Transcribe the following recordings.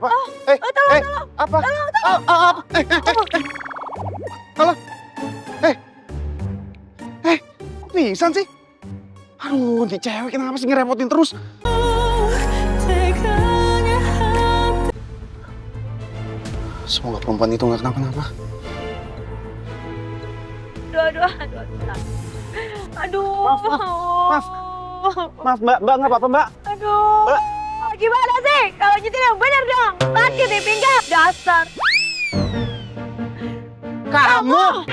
kenapa? Tolong. Apa? Halo? Kok pingsan sih? Aduh, nih cewek kenapa sih ngerepotin terus? Semoga perempuan itu nggak kenapa-napa. Aduh. Maaf, Mbak nggak apa-apa, Mbak. Aduh. Mbak. Gimana sih? Kalau nyetir yang bener dong. Sakit di pinggang. Dasar. Kamu?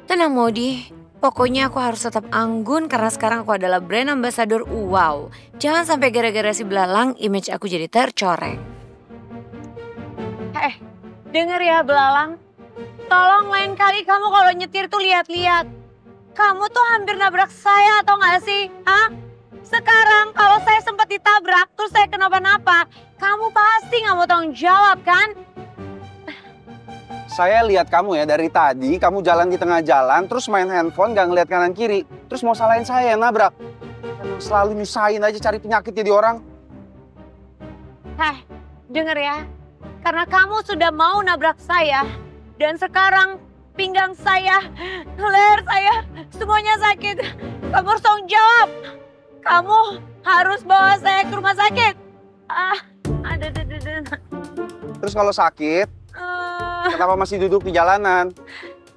Tenang Modi, pokoknya aku harus tetap anggun karena sekarang aku adalah brand ambassador Wow. Jangan sampai gara-gara si belalang image aku jadi tercoreng. Denger ya belalang. Tolong lain kali kamu kalau nyetir tuh lihat-lihat. Kamu tuh hampir nabrak saya atau nggak sih? Hah? Sekarang kalau saya sempat ditabrak terus saya kenapa-napa, kamu pasti nggak mau tanggung jawab kan? Saya lihat kamu ya dari tadi, kamu jalan di tengah jalan, terus main handphone, gak ngeliat kanan kiri. Terus mau salahin saya yang nabrak. Emang selalu nyusahin aja cari penyakit jadi orang. Denger ya. Karena kamu sudah mau nabrak saya. Dan sekarang pinggang saya, leher saya, semuanya sakit. Kamu harus tanggung jawab. Kamu harus bawa saya ke rumah sakit. Terus kalau sakit, kenapa masih duduk di jalanan?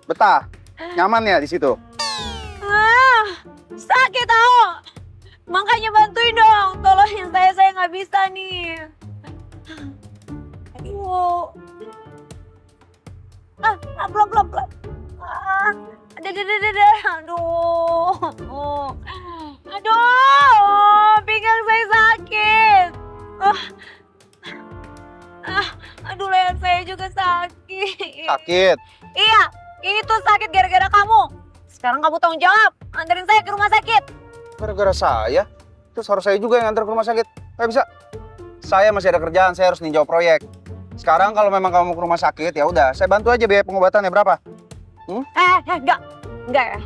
Betah? Nyaman ya di situ? Sakit tau. Makanya bantuin dong. Tolongin saya nggak bisa nih. Aduh. Pelan. Aduh, pinggang saya sakit. Aduh, leher saya juga sakit. Sakit? Iya, ini tuh sakit gara-gara kamu. Sekarang kamu tanggung jawab, anterin saya ke rumah sakit. Gara-gara saya? Terus harus saya juga yang antar ke rumah sakit? Nggak bisa. Saya masih ada kerjaan, saya harus ninjau proyek. Sekarang kalau memang kamu mau ke rumah sakit, ya udah, saya bantu aja biaya pengobatannya berapa? Enggak ya.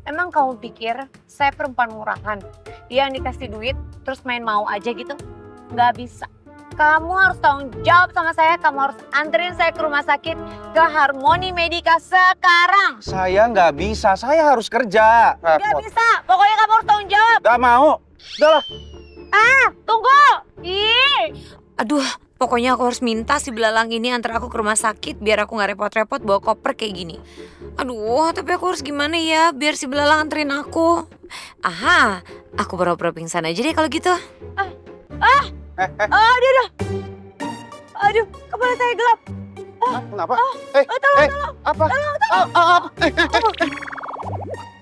Emang kamu pikir saya perempuan murahan? Dia yang dikasih duit, terus main mau aja gitu? Nggak bisa. Kamu harus tanggung jawab sama saya, kamu harus anterin saya ke rumah sakit, ke Harmony Medica sekarang. Saya nggak bisa, saya harus kerja. Nggak bisa, pokoknya kamu harus tanggung jawab. Nggak mau, udah lah. Tunggu. Aduh, pokoknya aku harus minta si belalang ini antar aku ke rumah sakit biar aku nggak repot-repot bawa koper kayak gini. Aduh, tapi aku harus gimana ya biar si belalang anterin aku? Aku pura-pura pingsan aja deh kalau gitu. Aduh, kepala saya gelap. Kenapa? Tolong. Apa?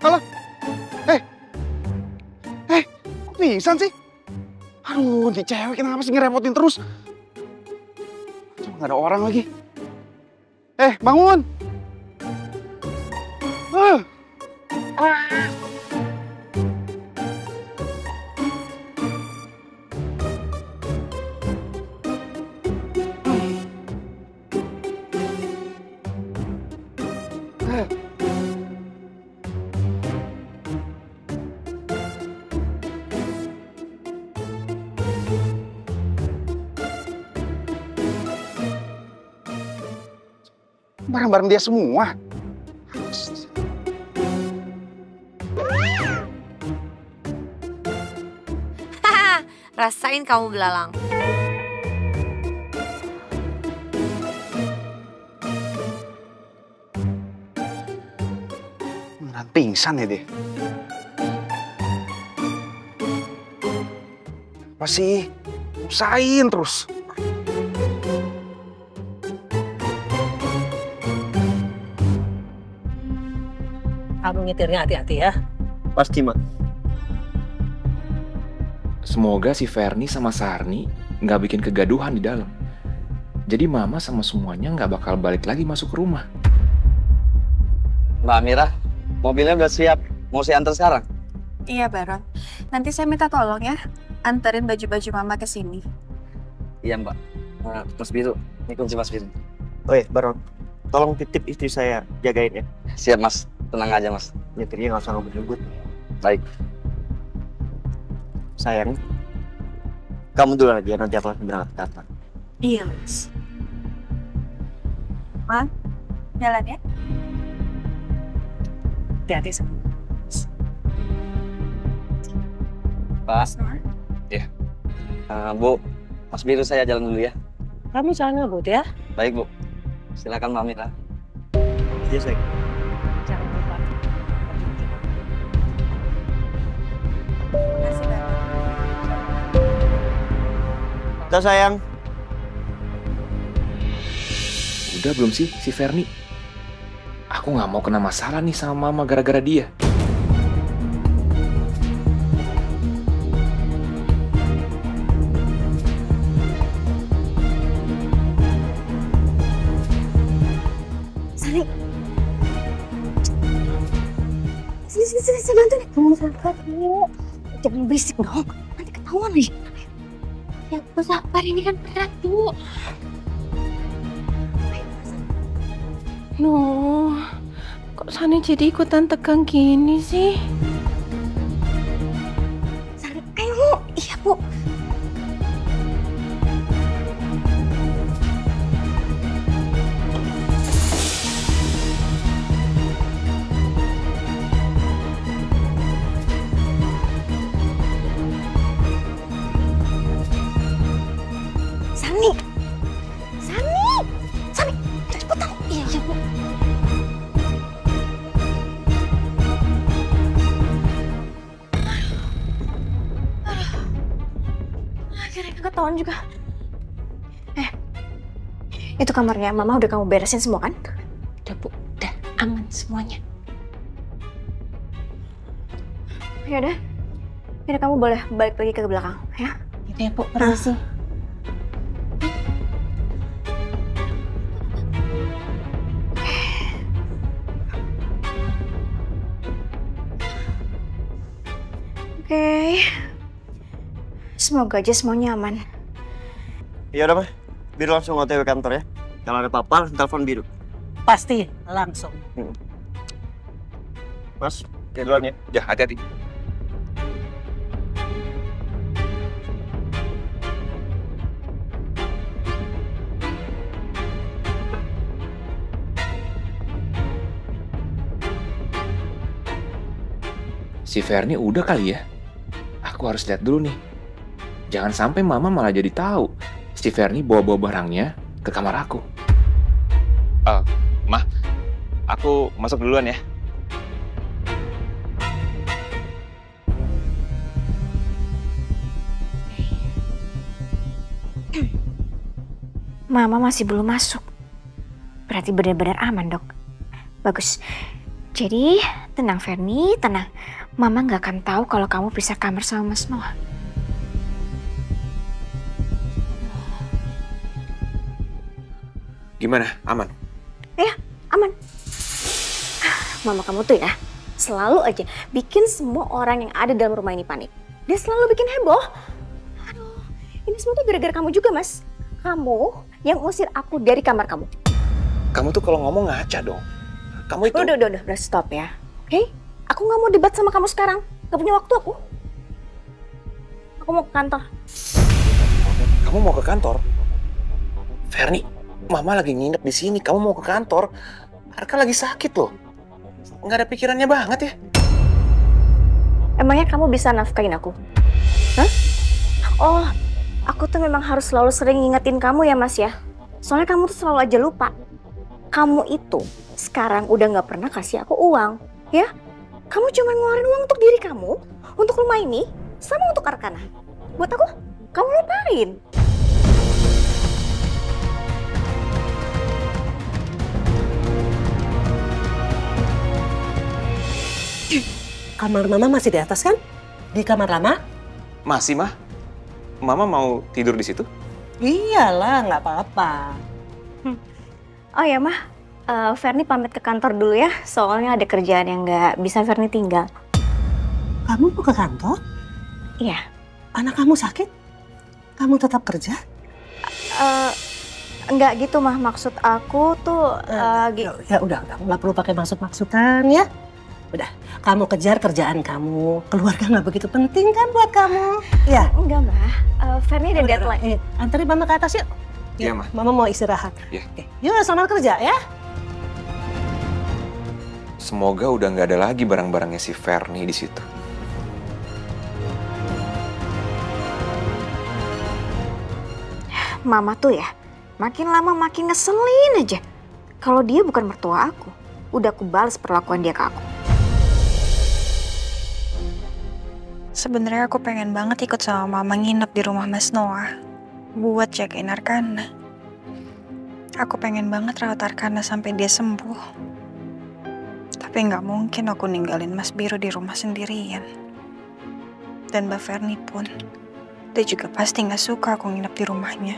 Halo? Kok pingsan sih? Aduh, nih cewek kenapa sih ngerepotin terus? Cuma nggak ada orang lagi. Bangun! Barang-barang dia semua. Rasain kamu belalang. Beneran pingsan ya dia. Apa sih? Usahain terus. Kamu nyetirnya hati-hati ya. Pasti, Mak. Semoga si Ferni sama Sarni nggak bikin kegaduhan di dalam. Jadi Mama sama semuanya nggak bakal balik lagi masuk ke rumah. Mbak Amira, mobilnya udah siap. Mau saya antar sekarang? Iya, Baron. Nanti saya minta tolong ya, anterin baju-baju Mama ke sini. Iya, Mbak. Mas Biru, ini kunci Mas Biru. Oh iya, Baron. Tolong titip istri saya, jagain ya. Siap, Mas. Tenang aja, Mas. Nyetirnya nggak usah ngebut-ngebut. Baik. Sayang, Kamu dulu aja, nanti aku langsung berangkat ke kantor. Iya, Mas. Ma, jalan ya. Hati-hati sama. Pak, Bu, Mas Biru saya jalan dulu ya. Kamu jangan ngebut ya. Baik Bu, silakan Mbak Mira. Iya, sayang. Jangan lupa. Makasih banyak. Udah sayang. Udah belum sih si Ferni? Aku nggak mau kena masalah nih sama mama gara-gara dia. Sani. Sini, saya bantu nih. Kamu sabar dulu. Jangan berisik dong. Nanti ketahuan nih. Ya, Bu, sabar. Ini kan berat, Bu. Nuh, kok Sani jadi ikutan tegang gini sih? Sani, ayo. Iya, Bu. Sani. Sani. Sani, cepetan. Iya, Bu. Akhirnya ketahuan juga. Itu kamarnya Mama udah kamu beresin semua kan? Udah Bu, udah aman semuanya. Yaudah. Yaudah kamu boleh balik lagi ke belakang, ya? Gitu ya Bu, permisi. Oke. Semoga aja semuanya aman. Ya udah, Mah. Biru langsung OTW kantor ya. Kalau ada apa-apa, langsung telepon Biru. Pasti langsung. Mas, ke duluan ya. Ya, hati-hati. Si Ferni udah kali ya? Aku harus lihat dulu nih. Jangan sampai mama malah jadi tahu si Ferni bawa-bawa barangnya ke kamar aku. Mah, aku masuk duluan ya. Mama masih belum masuk. Berarti benar-benar aman, Dok. Bagus. Jadi, tenang Ferni, tenang. Mama nggak akan tahu kalau kamu pisah kamar sama Mas Noah. Gimana? Aman? Ya, aman. Mama kamu tuh ya, selalu aja bikin semua orang yang ada dalam rumah ini panik. Dia selalu bikin heboh. Aduh, ini semua tuh gara-gara kamu juga, Mas. Kamu yang usir aku dari kamar kamu. Kamu tuh kalau ngomong ngaca dong. Kamu itu... Udah, stop ya. Oke? Aku nggak mau debat sama kamu sekarang. Gak punya waktu aku. Aku mau ke kantor. Kamu mau ke kantor? Ferni, Mama lagi nginep di sini. Kamu mau ke kantor? Arka lagi sakit loh. Nggak ada pikirannya banget ya. Emangnya kamu bisa nafkain aku? Hah? Oh, aku tuh memang harus selalu sering ngingetin kamu ya, Mas ya. Soalnya kamu tuh selalu aja lupa. Kamu itu sekarang udah nggak pernah kasih aku uang, ya? Kamu cuma ngeluarin uang untuk diri kamu, untuk rumah ini, sama untuk Arkana. Buat aku, kamu lupain. Kamar Mama masih di atas kan? Di kamar lama? Masih, Mah? Mama mau tidur di situ? Iyalah, nggak apa-apa. Oh ya, Mah. Ferni pamit ke kantor dulu ya. Soalnya ada kerjaan yang nggak bisa Ferni tinggal. Kamu mau ke kantor? Iya. Anak kamu sakit? Kamu tetap kerja? Enggak gitu, Mah. Maksud aku tuh... Ya udah, nggak perlu pakai maksud-maksudan ya. Udah, kamu kejar kerjaan kamu. Keluarga nggak begitu penting kan buat kamu? Ya. Enggak, Mbak. Ferni ada deadline. Anterin Mama ke atas yuk. Iya, Ma. Mama mau istirahat. Iya. Oke. Yuk, selamat kerja ya. Semoga udah nggak ada lagi barang-barangnya si Ferni di situ. Mama tuh ya, makin lama makin ngeselin aja. Kalau dia bukan mertua aku, udah aku balas perlakuan dia ke aku. Sebenarnya aku pengen banget ikut sama Mama nginep di rumah Mas Noah buat jagain Arkana. Aku pengen banget rawat Arkana sampai dia sembuh. Tapi nggak mungkin aku ninggalin Mas Biru di rumah sendirian. Dan Mbak Ferni pun, dia juga pasti nggak suka aku nginep di rumahnya.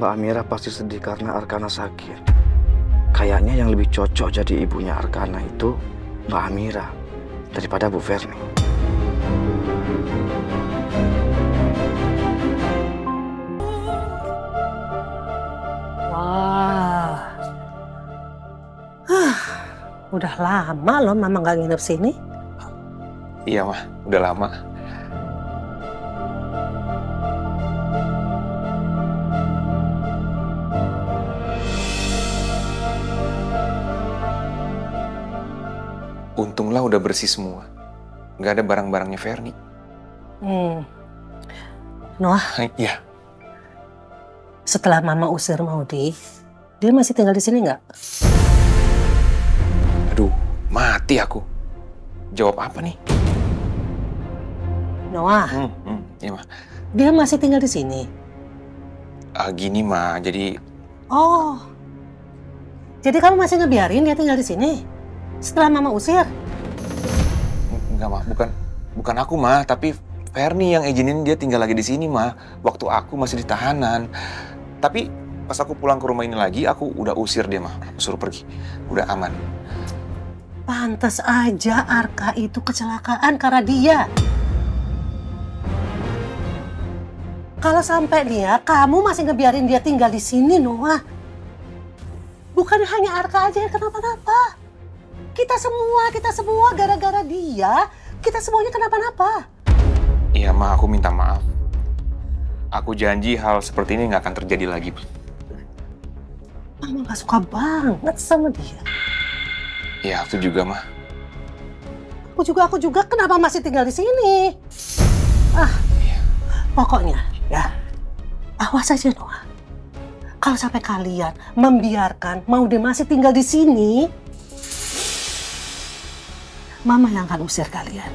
Mbak Amira pasti sedih karena Arkana sakit. Kayaknya yang lebih cocok jadi ibunya Arkana itu Mbak Amira daripada Bu Ferni. Wah. Udah lama loh Mama nggak nginep sini. Iya, Ma. Udah lama. Untunglah udah bersih semua. Nggak ada barang-barangnya Ferni. Noah, Iya. setelah Mama usir Maudi, dia masih tinggal di sini nggak? Aduh, mati aku. Jawab apa nih? Noah, Iya, Ma. dia masih tinggal di sini. Gini, Ma. Jadi, Oh, jadi kamu masih ngebiarin dia tinggal di sini? Setelah Mama usir? enggak, Ma. Bukan aku, Ma. Tapi Ferni yang izinin dia tinggal lagi di sini, Ma. Waktu aku masih di tahanan. Tapi pas aku pulang ke rumah ini lagi, aku udah usir dia, Ma. Aku suruh pergi. Udah aman. Pantas aja Arka itu kecelakaan karena dia. Kalau sampai dia, kamu masih ngebiarin dia tinggal di sini, Noah. Bukan hanya Arka aja yang kenapa-napa. Kita semua gara-gara dia, kita semuanya kenapa-napa. Iya, Ma. Aku minta maaf. Aku janji hal seperti ini nggak akan terjadi lagi. Mama gak suka banget sama dia. Iya, aku juga, Ma. Aku juga. Kenapa masih tinggal di sini? Pokoknya ya, awas aja Noah. Kalau sampai kalian membiarkan Maudi masih tinggal di sini, Mama yang akan usir kalian.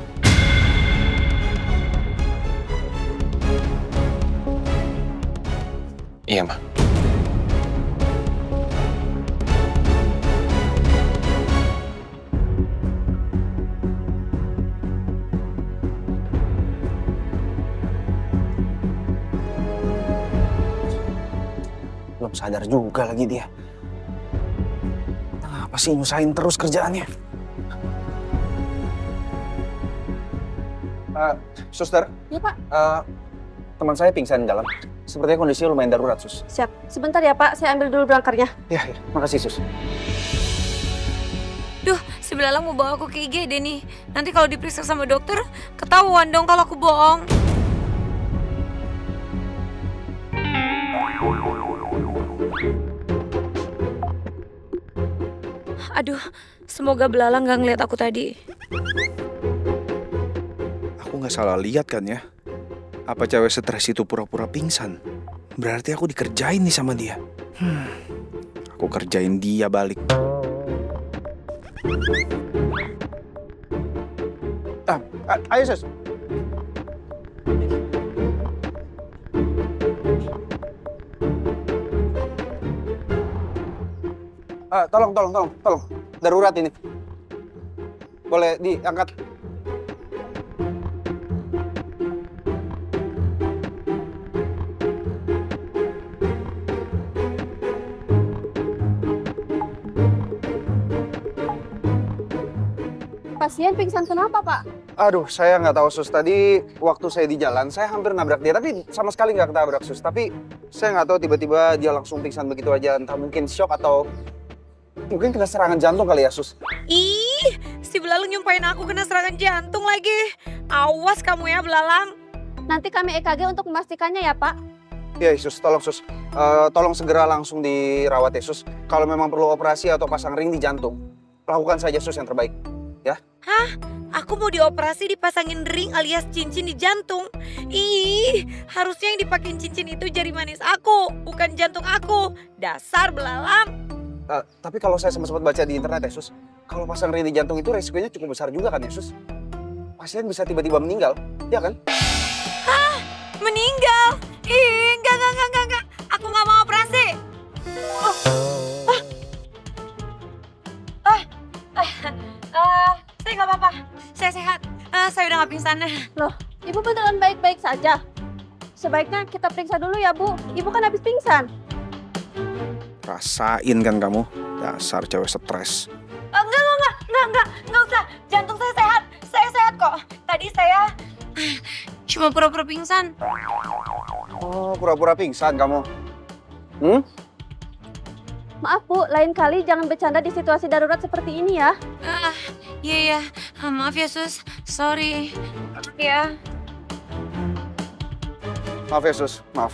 Iya, Ma. Belum sadar juga lagi dia. Kenapa sih nyusahin terus kerjaannya? Suster. Ya, Pak. Teman saya pingsan di dalam. Sepertinya kondisinya lumayan darurat, Sus. Siap. Sebentar ya, Pak. Saya ambil dulu berangkarnya. Ya, makasih, Sus. Duh, si Belalang mau bawa aku ke IGD nih. Nanti kalau diperiksa sama dokter, ketahuan dong kalau aku bohong. Aduh, semoga Belalang gak ngeliat aku tadi. Aku nggak salah lihat kan ya? Apa cewek stres itu pura-pura pingsan? Berarti aku dikerjain nih sama dia. Aku kerjain dia balik. Ayo, Sus. Tolong. Darurat ini. Boleh diangkat. Pasien pingsan kenapa, Pak? Aduh, saya nggak tahu sus. Tadi waktu saya di jalan, saya hampir nabrak dia, tapi sama sekali nggak ketabrak sus. Tapi saya nggak tahu tiba-tiba dia langsung pingsan begitu aja. Entah mungkin shock atau mungkin kena serangan jantung kali ya sus. Ih, si Belalang nyumpahin aku kena serangan jantung lagi. Awas kamu ya Belalang. Nanti kami EKG untuk memastikannya ya Pak. Iya sus, tolong sus. Tolong segera langsung dirawat ya sus. Kalau memang perlu operasi atau pasang ring di jantung, lakukan saja sus yang terbaik. Ya? Hah? Aku mau dioperasi dipasangin ring alias cincin di jantung. Ih, harusnya yang dipakein cincin itu jari manis aku, bukan jantung aku. Dasar Belalang. Tapi kalau saya sempat baca di internet ya sus, kalau pasang ring di jantung itu resikonya cukup besar juga kan ya sus? Pasien bisa tiba-tiba meninggal, ya kan? Hah? Meninggal? Ih, enggak. Aku nggak mau operasi. Saya nggak apa-apa. Saya sehat. Saya udah nggak pingsan. Loh, Ibu beneran baik-baik saja? Sebaiknya kita periksa dulu ya Bu. Ibu kan habis pingsan. Rasain kan kamu, dasar cewek stres. Enggak usah. Jantung saya sehat. Saya sehat kok. Tadi saya cuma pura-pura pingsan. Oh, pura-pura pingsan kamu. Maaf Bu, lain kali jangan bercanda di situasi darurat seperti ini ya. Iya. Maaf ya sus. Sorry. Maaf ya. Maaf ya sus, maaf.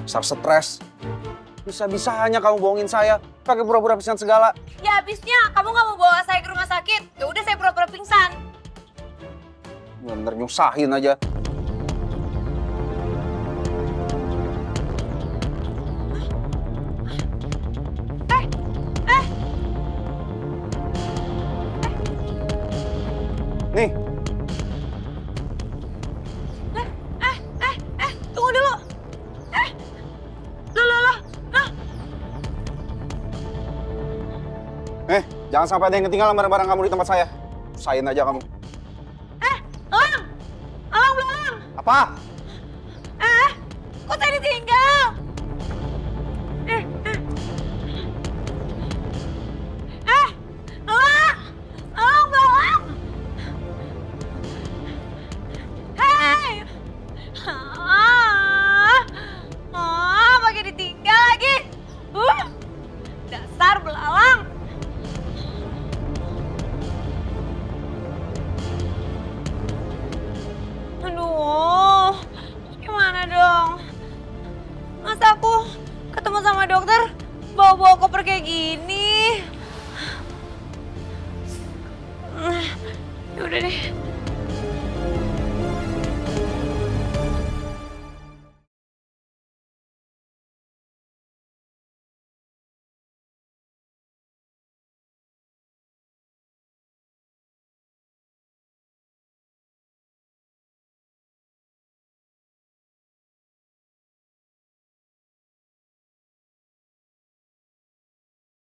Besar stres. Bisa-bisanya kamu bohongin saya, pakai pura-pura pingsan segala. Ya habisnya kamu nggak mau bawa saya ke rumah sakit. Ya udah saya pura-pura pingsan. Bener nyusahin aja. Nih. Tunggu dulu. Jangan sampai ada yang ketinggalan barang-barang kamu di tempat saya. Usahain aja kamu. Belalang. Apa? Kok saya ditinggal? Belalang. Hei. Pakai ditinggal lagi. Dasar Belalang. Aduh, gimana dong? Masa aku ketemu sama dokter bawa-bawa koper kayak gini? Yaudah deh.